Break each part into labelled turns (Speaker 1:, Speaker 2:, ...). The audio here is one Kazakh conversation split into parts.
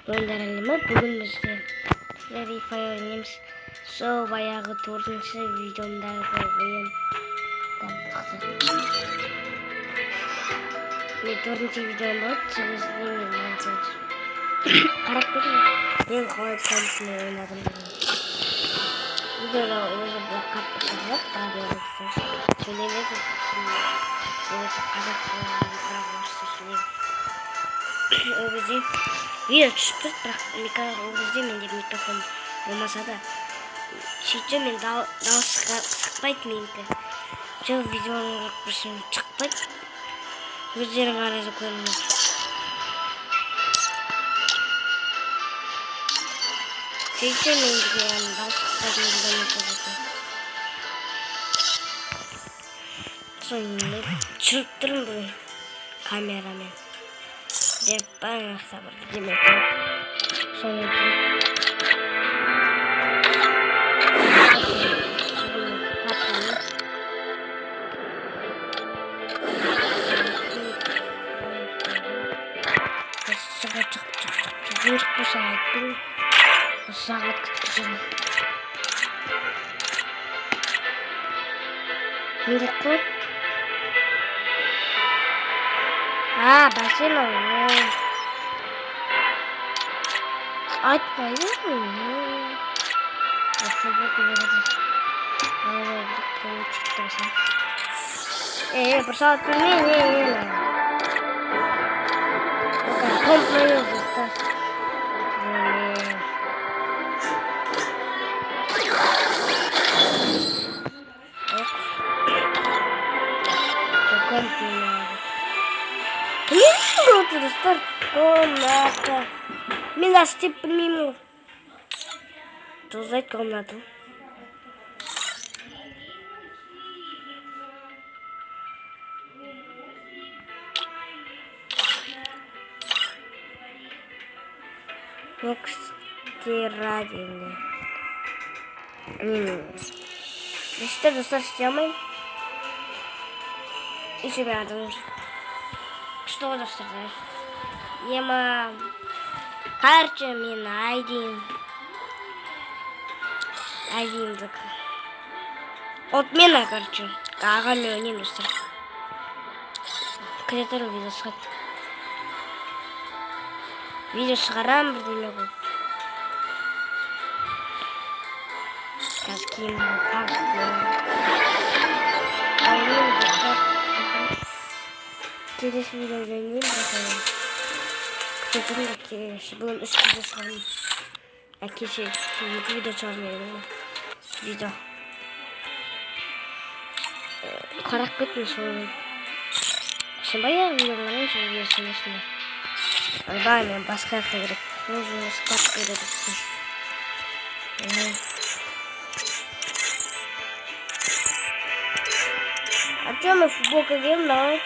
Speaker 1: Oyunlar elime bugün bizde Free Fire oynuyoruz. So bayağı 4. videomda oyun. Ve 4. videom var. Çıkışlayayım ben sadece. Karakterim ben kolay konusunu oynadım. Videoda oyunda kapattık var. Daha bir olursa. Söylemek istiyorum. Burası karakterim. Öyle video çıktı. Mikrofon olmasa da şeyce men daha sıkmaydı mıydı? Çok videolar yapmışım çıktı. Gözlerim arası koymuş. Şeyce men yani daha sıkmaydı mıydı? Sonra çırptırım bunu kameraman. Banyak sabar demek. Sonra sangat kecil. Milikku. Bahasa lo. Açmayın mı? Nasıl bakıyoruz? Bu çıktı sen. Bersama ini. Komplain kita. Komplain. Мимо просто комната. Милости мимо. Что за комнату? Стирательная. Что достаточно мы? Еще рядом. Что достаточно? Ема. Короче, мне найдем. Один так. Отмена, короче. Агалю не нужно. Креатору видео сход. Видео схарам буду. Каким через видео не проходим. Кто-то такие, было очень сложно. А киси видео черные, видео. Карак кетmiş oyun. Şimdi bayağı videoların söylüyorsun aslında. Ben başka gerek. Uzun skat gerek. Açıyorum futbol game ne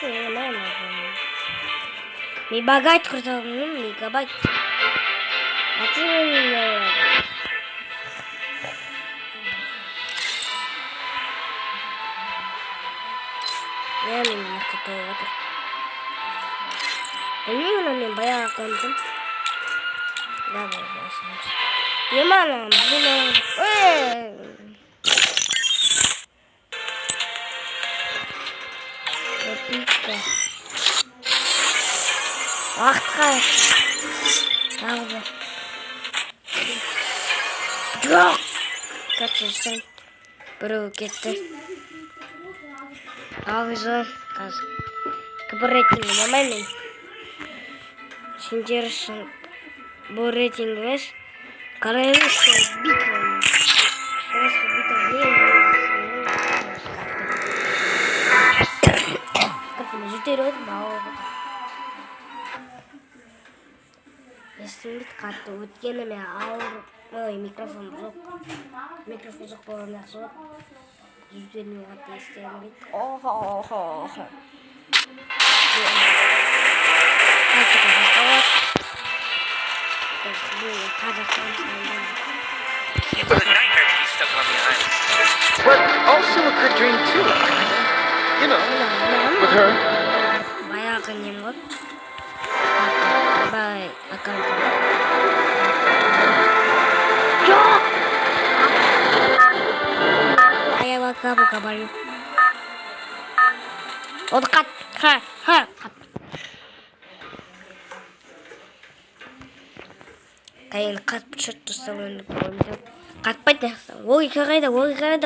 Speaker 1: Мегабайт kurtardım, мегабайт. Açıyorum. Yani nakatı Benim ben bayağı kandım. Ne yapıyorsunuz? Yemanım, bunu. Pizza. Vakti. Tamam. Yok. Kaçırsan. Bro gitti. Ağzı. Bu reytingim hemen. Şimdi yarışın. Bu reytingimiz. Karaymış bir tane. Şurası bir tane. Kapımızı terör mağdur. Estimit kartı ötkenime ağır mikrofon yok. Mikrofon yok bana nasıl? Yüzlerini yaptı isteyen bit. Oho.
Speaker 2: It was a nightmare to be stuck on the island. But also a good dream too. You know, with her.
Speaker 1: Bayağı kanyım var. Bye. Akan. табуға барайын. Оды қат. Қат. Қайын қатып шырт тұрсам өнді көрімді. Қатпайды. Логика қайда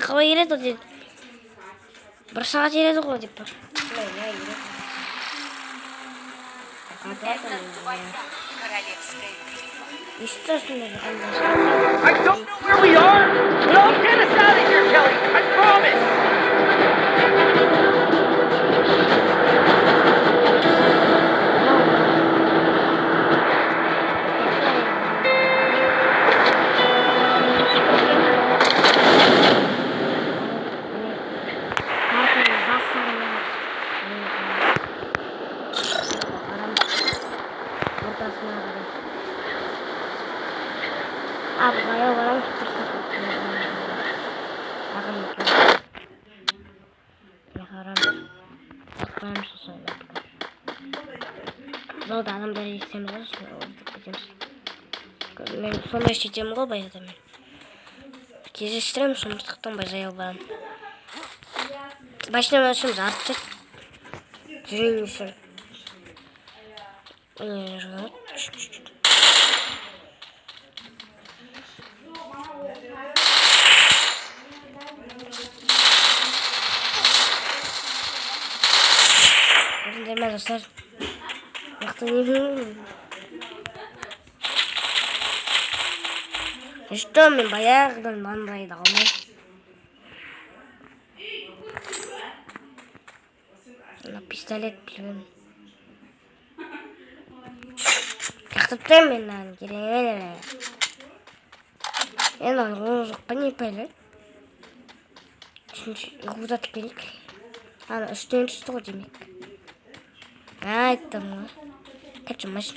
Speaker 1: қалай келеді деді. 1 сағат ереді ғой деп тұр.
Speaker 2: I don't know where we are, but I'll get us out of here, Kelly. I promise.
Speaker 1: Abgaya varmış Zolda adamları istemiyoruz. Ben sonra işleyeceğim gol bayağı ben. Кездестіремін сондықтан базаял барам. Başlamasımız artacak. Жүрейін. Demez dostlar. İşte ben bayağıdan bandaydı ama. Pistolet biliyorum. Yaktırtayım ben lan. Girelim. En ağır uzakta ne böyle? Çünkü uzat gerek. Ana üstüne üstü o demek. Gayet tamam. Kaçınmış.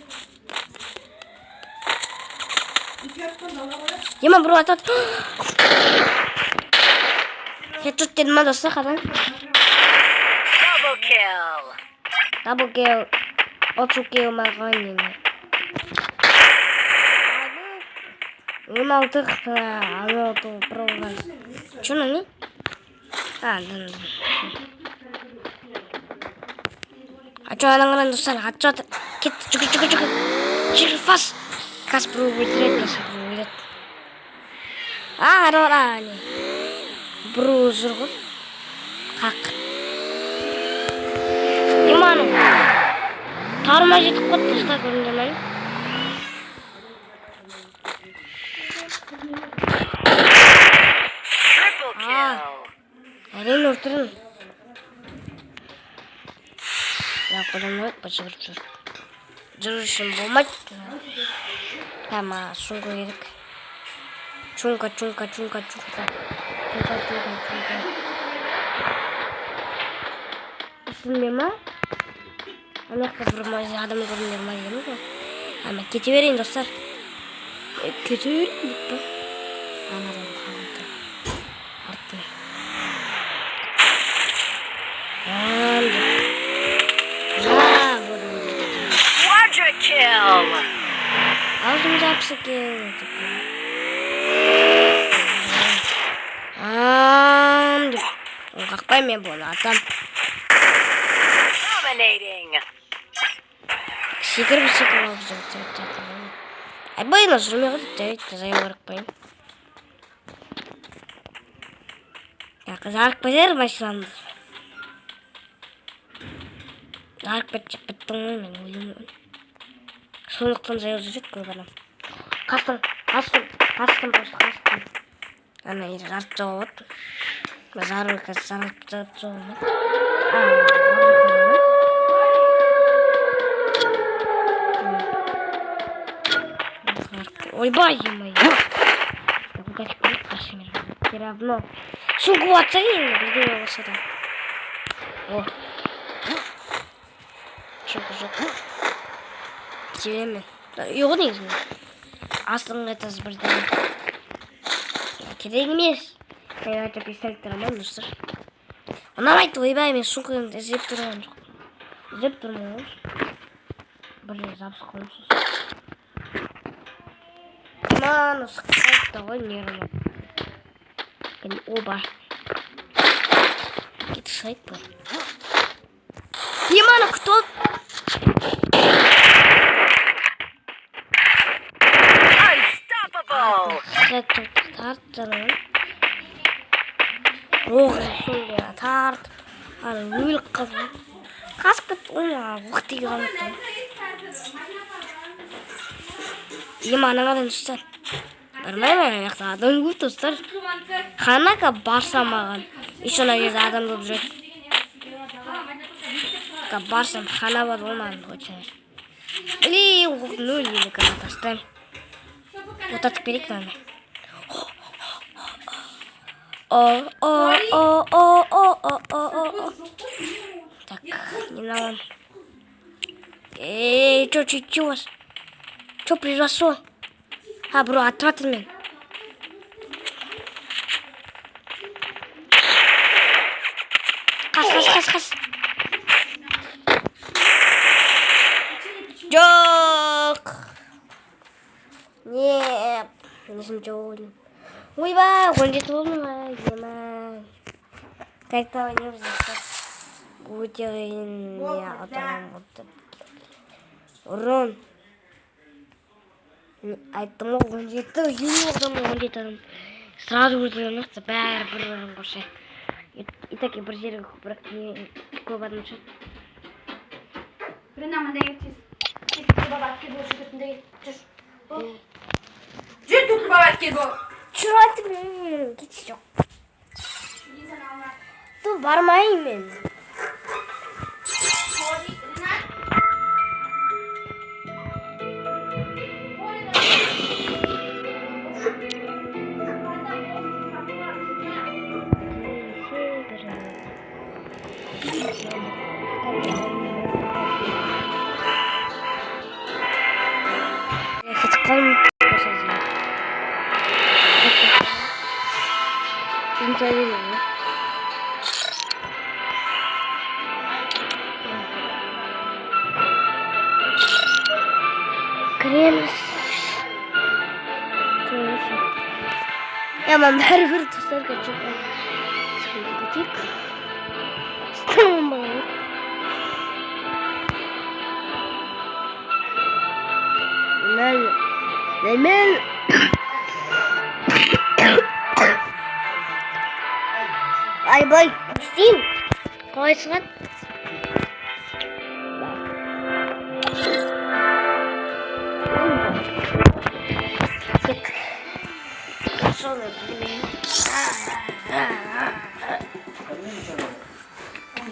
Speaker 1: Yema bro atat. Headshot dedim ha dostlar kadar. Double kill. Auto kill makanın. 16 alo to program. Şunu ne? Acho alangan dostlar. Acho git çık fast. Kas bro bitirek. Ada nih. Bro zurgun. Kak. Gimana? Tarmacı tıklat dostlar görünce Әрең өлтірін. Қолымды бачығырып жүр. Жүрішім болмайды. Тама шунға керек. Чунка. Үстінме ма? Анаққа бұрмай адам көрінер ма дегені ғой. Ама кете берейін достар. Кете берейін деп па. Анадан қалыпты. Артын.
Speaker 3: Quadra kill.
Speaker 1: Aldım capsı kill. Kakpay mı bunu atam?
Speaker 3: Dominating.
Speaker 1: Şeker olacak. Ay bayılır sürmüyor. Evet olarak bayım. Ya kızarık bayılır başlandı. Dark bitti mi? Sonuçtan zayıflayacak mı bana? Kastım. Ana iyi rahatça oldu. Zarı rahatça oldu. Ой, бай-мо. Все равно. Суку оценили, где сюда. О. Çok. Çevirme. Yok değil mi? Aslında tas burada. Kereğimiz. Ben artık pistolet aramam dostlar. Ona ait oybay men sukun ezip duruyorum. Ezip durmuyor. Böyle zapsı koymuşuz. Aman sıkıntı da oynuyorum. Ben oba. сайт был. Димана, кто?
Speaker 3: Unstoppable!
Speaker 1: Сайт тарттырын. Ох, сонда тарт. Аны өліп қалды. Қасқыт ойна уақыты қалды. Диманың адам ұстар. Бармаймын, яқта адам көп достар. Ханаға барсам маған. Еще ана жерде адам көп жүреді. Барсам хана бар болмаған қойшайыр. Или нөл или кана тастайым. Отатып керек мені. Так, не надо. Чё у вас? Чё произошло? Бро, отвратил меня. Қас. Жоқ. Нет. Несім жоқ. Ойбай, 17 болдым ба, ема. Как-то не взял. Өтерейін, не атамам отты. Ұрын. Айттым ол 17, ені болдым 17 адам. Сразу өтерейін, бәрі бір қошы. И так я прозерил, бірақ не көп адам шығады.
Speaker 4: Бірін аманда ертес. Кетіп бабат кел бол жүгіртіндегі. Жүр тұқ бабат кел бол.
Speaker 1: Жүр айтып, кетші жоқ. Ту бармайын мен. Я мам бәрібір тұстарға жоқ. Кетейік. Стамын бағалып. Мен Айбай, істейін. Қалай шығады? Тек соны білмеймін.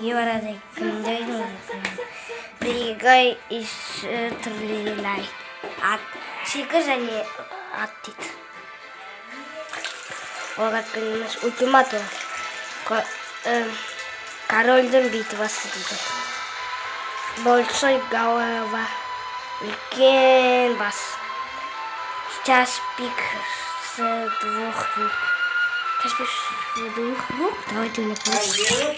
Speaker 1: Не барады, кімдейді? Берегай и стреляй. Шикі және ат дейді. Оға кіміміз ультиматум. Корольдің битвасы дейді. Большой голова. Үлкен бас. Сейчас пик с двух рук. Сейчас пик с двух рук. Давайте не помню.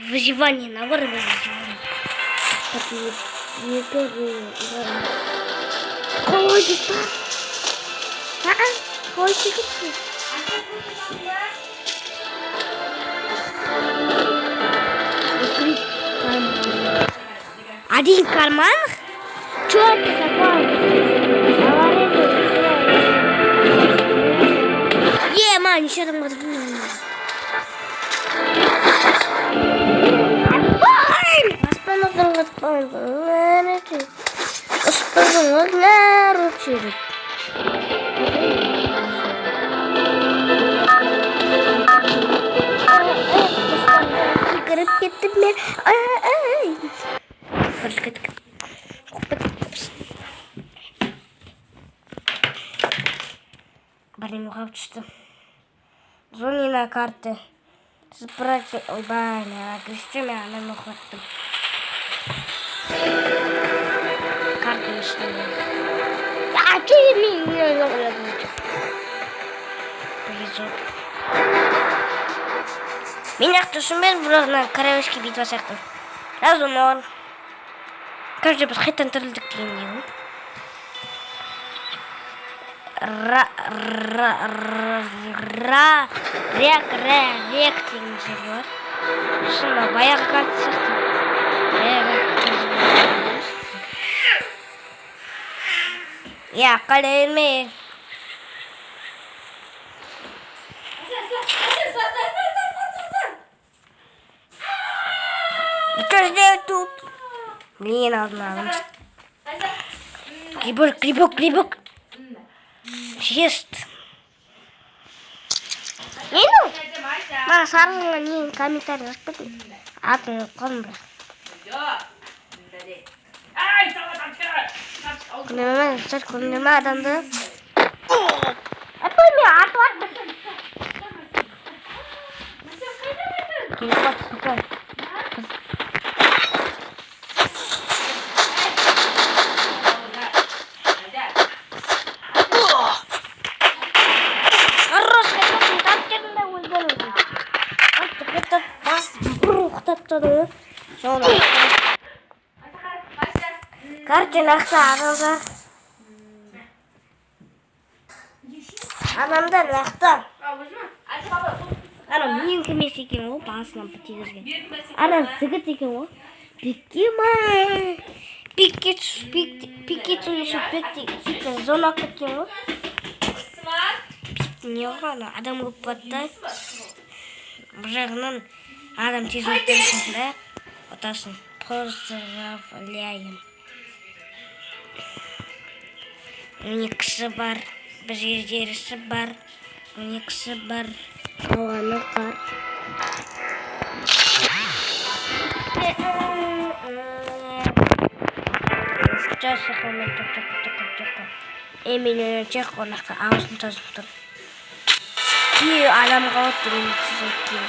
Speaker 1: Выживание, набор выживания. Ой, ты что? Ой, ты какой? Один карман? Чё это такое? Мань, еще там вот. Блин, как что? Звони на карты. Справьте. Ой, баня, крестюме, она не хватит. Карты не шли. А ты меня говоришь? Повезет. Мен нақты түсінбедім, бірақ мына королевский битва сияқты. Разумор. Каждый біз қайтадан тірілдік дегендей ғой. Рек деген жер бар. Шына баяғы карта сияқты. Я қалайырмай. Что сделать тут? Блин, одна. Грибок. Ест. Нину? Мана сарылға нейін комментарий жазып кетті. Атын қолым бірақ. Күнеме адамды. Әппой мен атып атты. Картина ақта адамдар лақта. Адам ең кемес екен ғой, басынан бітегізген. Адам зігіт екен ғой. Пикке зона кеткен ғой. Не ғой, адам көп батты. Бір жағынан адам тез өттерсің да, отасын. Поздравляем. Униксы бар, біз ездерісі бар, униксы бар, оғаны қар. Жасы қылмен тоқ. Емелі чек қонақта ауызын тазып тұр. Кей адамға отыруын түзеткен.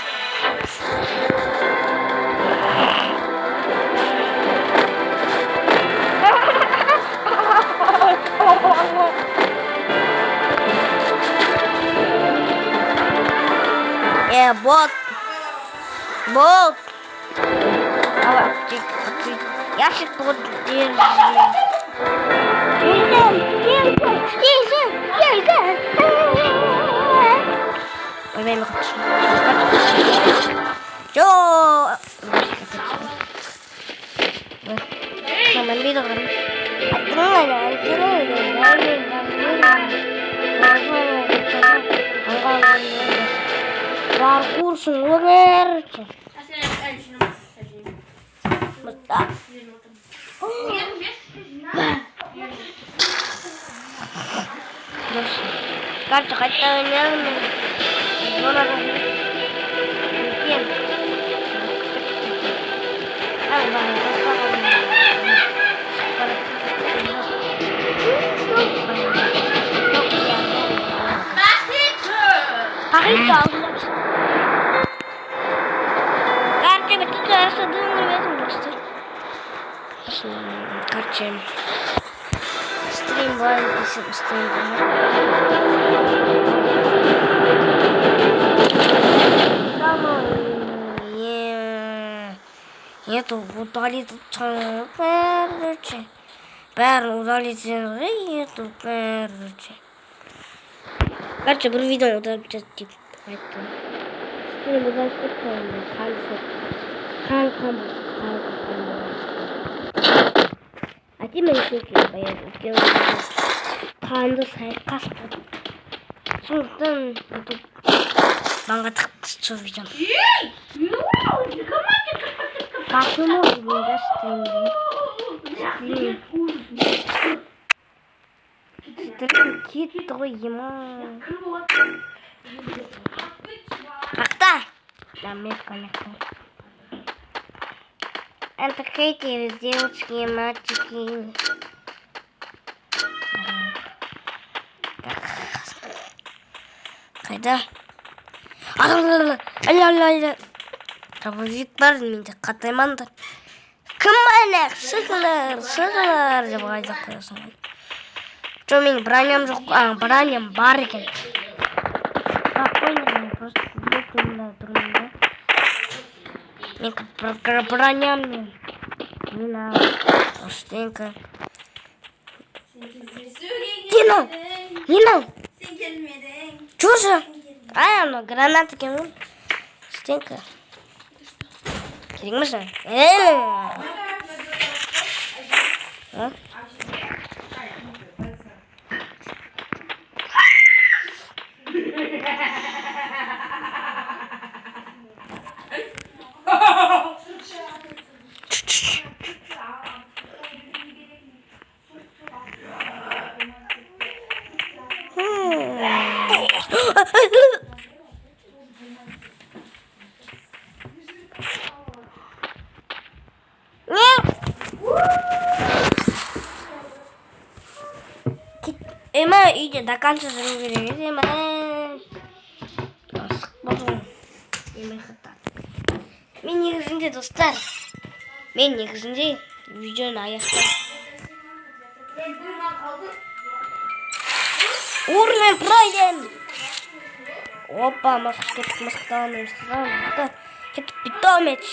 Speaker 1: Бот. Я сейчас буду держать. Курсың өмірчі. Мұста. Карта қайтта өнерім. Пақита Короче, стрим бывает, если стрим Нету удалить короче. Удалить нету короче. Короче, бір видео удалить типа. Стрим удалить А ти мене көкей баяды. Қанды сайқас болды. Сондықтан маңға тықпыс сол видео. Почему не стримить? Стрим кит ема. Как-то? Да, метка. Это хейтеры, девочки, мальчики. Қайда? Травовик бар, менде қатаймаңдар. Кім мәлек? Сығылар деп айтып қоясың. Жоқ, менің броням жоқ, броням бар екен. Спокойно, просто отырмын да. Мен броням мен. Нина, Остенька. Нина!
Speaker 4: Sen gelmedin.
Speaker 1: Чужа! Ай, ана граната екен ғой. Стенка. Керек ме саған? А? Эма үйде до конца жүру керек еді, Эма. Асық болу. Эма хата. Мен негізінде, достар, видеоны аяқтап. Уровень пройден. Опа, мысықтан. Кетіп питомец.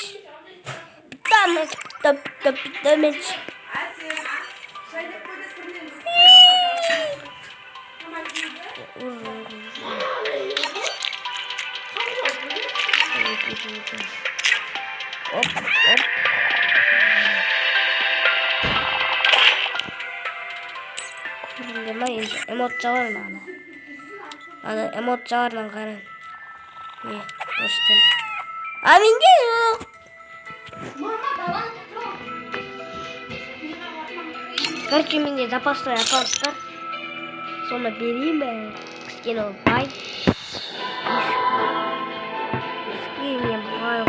Speaker 1: Эмоциялар ана эмоциялардан қарайын. Достым. А менде жоқ. Короче, менде запасной аккаунт бар. Соны берейін бе? Кішкене бай. Кішкене бай.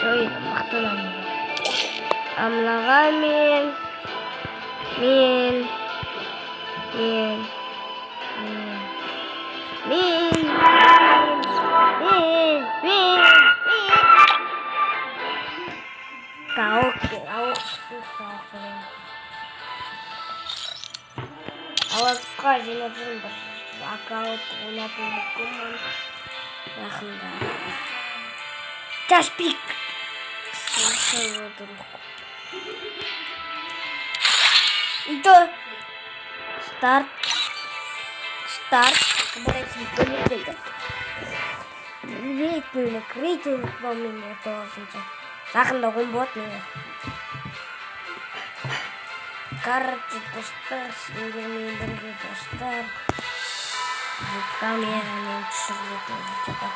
Speaker 1: Ой, мақтанамын. Амлаға мен. Аласқа жинап жүрмін. Аккаунт ойнатып жүрмін. Жақында. Таспик. Itu start kreatif banget itu saja. Жақында ойын болады менде. Короче, достар, сендермен бірге достар. Камерамен түсіріп жатыр.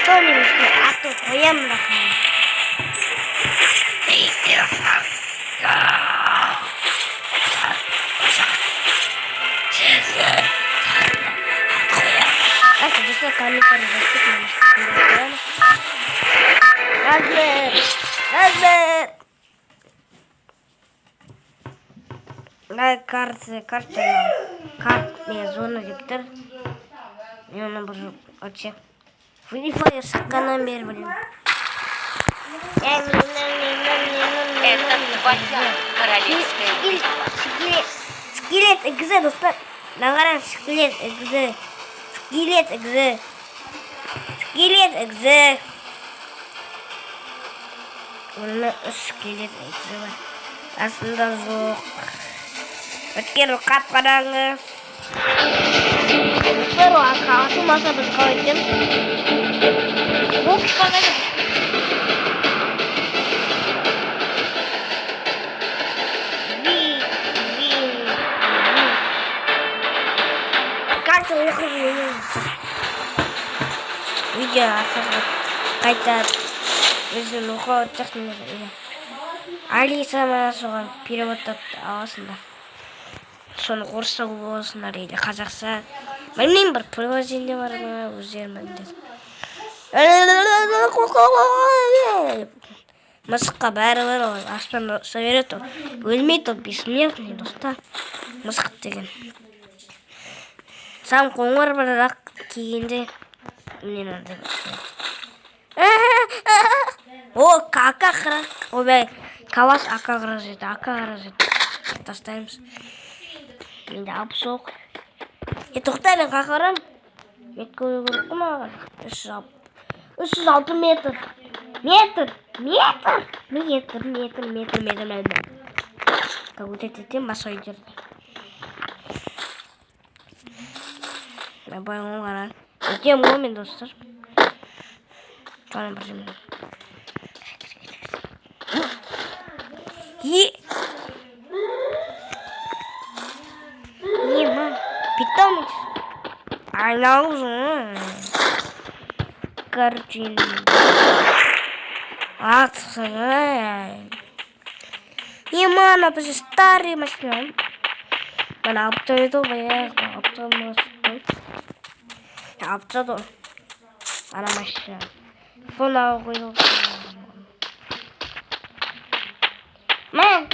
Speaker 1: Atau koyam lah. Bisa kami terdesak memastikan. Razmet. Картная зона Виктор. Мне надо вообще. Free Fire шикарно мер, блин.
Speaker 3: Это твоя королевская битва.
Speaker 1: Скелет экзе, достар. Нагара скелет экзе. Скелет экзе. Оны скелет экзе бар. Астында жоқ. Өткен қап-қараңғы. Бір атылмаса біз қалай етеміз? Оқып қалайды. Карта оқып үйге ақыры қайтады. Өзін оқып жатқан Алиса мана соған переводтап аласыңдар. Соны орысша боласыңдар или қазақша. Білмеймін, бір приложение бар ма, өздерің біліңдер. Мысыққа бәрі бар, аспанда ұша береді, өлмейді, бессмертный достар. Мысық деген. Сам қоңыр бірақ кигенде мен андай о, ака қырық. Ойбай, калаш ака қырық жеті, ака қырық жеті. Тастаймыз. Менде алып соқ. Тоқта, мен қақырам. Мет көру керек маған. 306 метр. Метр. Как будто это массой идет. Я боюсь, он идем гомен, достар. Sonra başım. Ема, питомец. Алаузу. Картин. Атсай. Ема, она просто старый машина. Она обтоет, я обтоет. Она машина. Фона қойып. Мен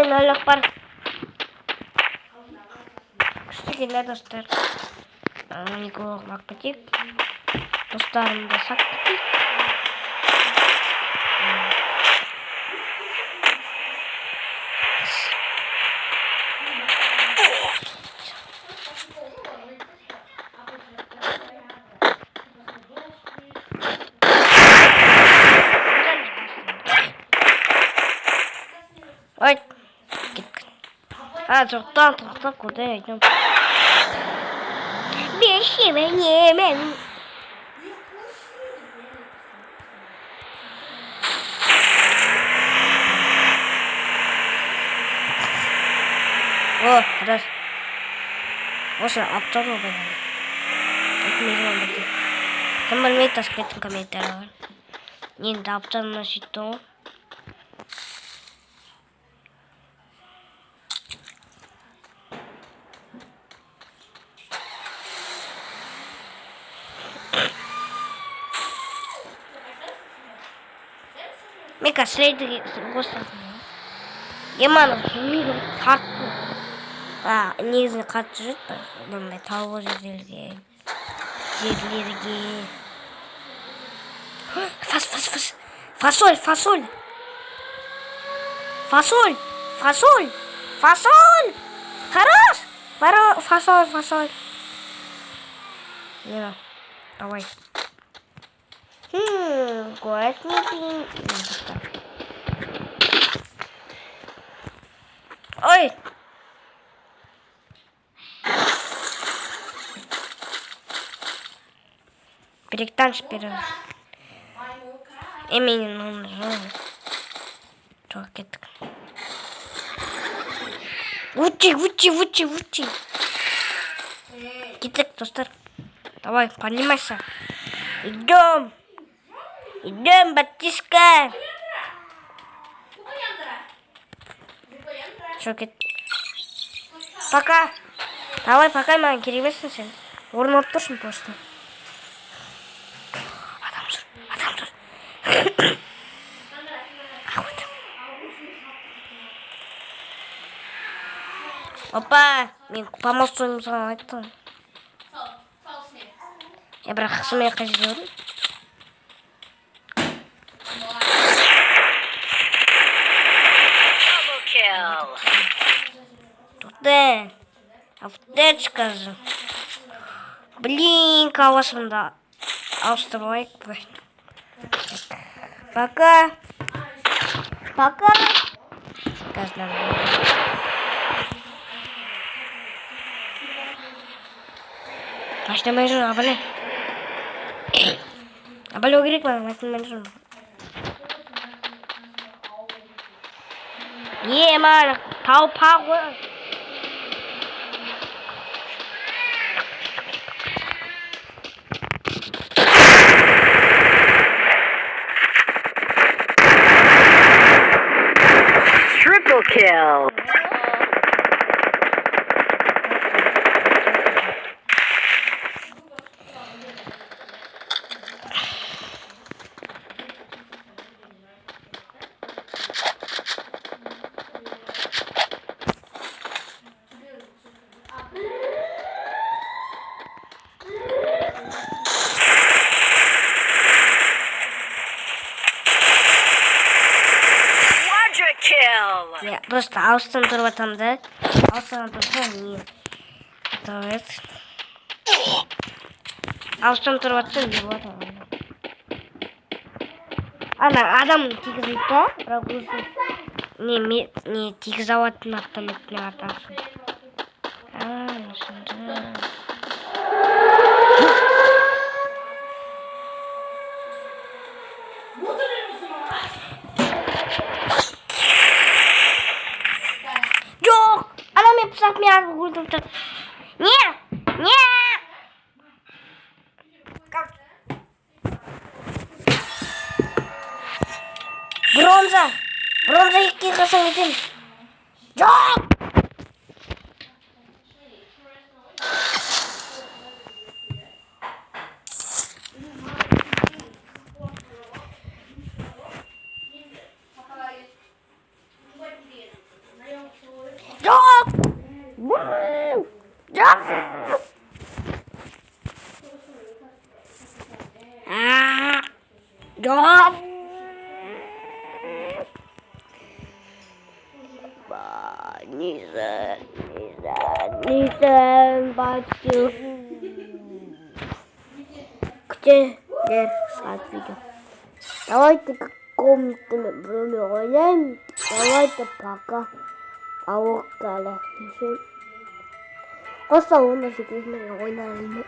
Speaker 1: нөлік бар. Күшті келе достар. Николай Макпатик. Достарымды сақтық. Ой, жоқтан куда идем? Беші мен. О, раз. Осы аптап болған. Кім білмейді, таспетін комментария. Енді аптабына сөйтті ғой. Мека следует остров. Емана мигр карту. Негізі қатты жүрді. Бұндай тауы жерлерге. Фасоль. Хорош. Фасоль. Не, давай. Классненький. Ой! Перектанш перед. Имени нужно. Чокет. Учи. Китек, достар. Давай, поднимайся. Идем, Батишка. Чокет. Пока. Давай, пока, маған керемесің сен. Орын алып тұрсың просто. Адам жүр. Опа, мен помощным саған айттым. Я бірақ қысымай қажет жүрдім. Туды. Аптечка же. Блин, калашымда ауыстырмайық. Пока. Başlamaya şunu abone. Abone ol gerek var. 얘만 다업하고.
Speaker 3: Triple kill. Quadra kill.
Speaker 1: Я просто Аустон там, да? Аустон нет. Это. Аустон не вот он. Адам тигізді, бірақ өзі не тигіз ауатын автоматпен атасы. Осында. Жоқ! Адам мен пысақ мен арғы өлдірді. Не! Бронза 2 қасаң етем. Жоқ! Жоқ! Жоқ! Жоқ! Нисан, бачу. Где скат видео? Давайте каком-то время гуляем. Давайте пока. Авокадо. Просто у нас здесь мы гуляем.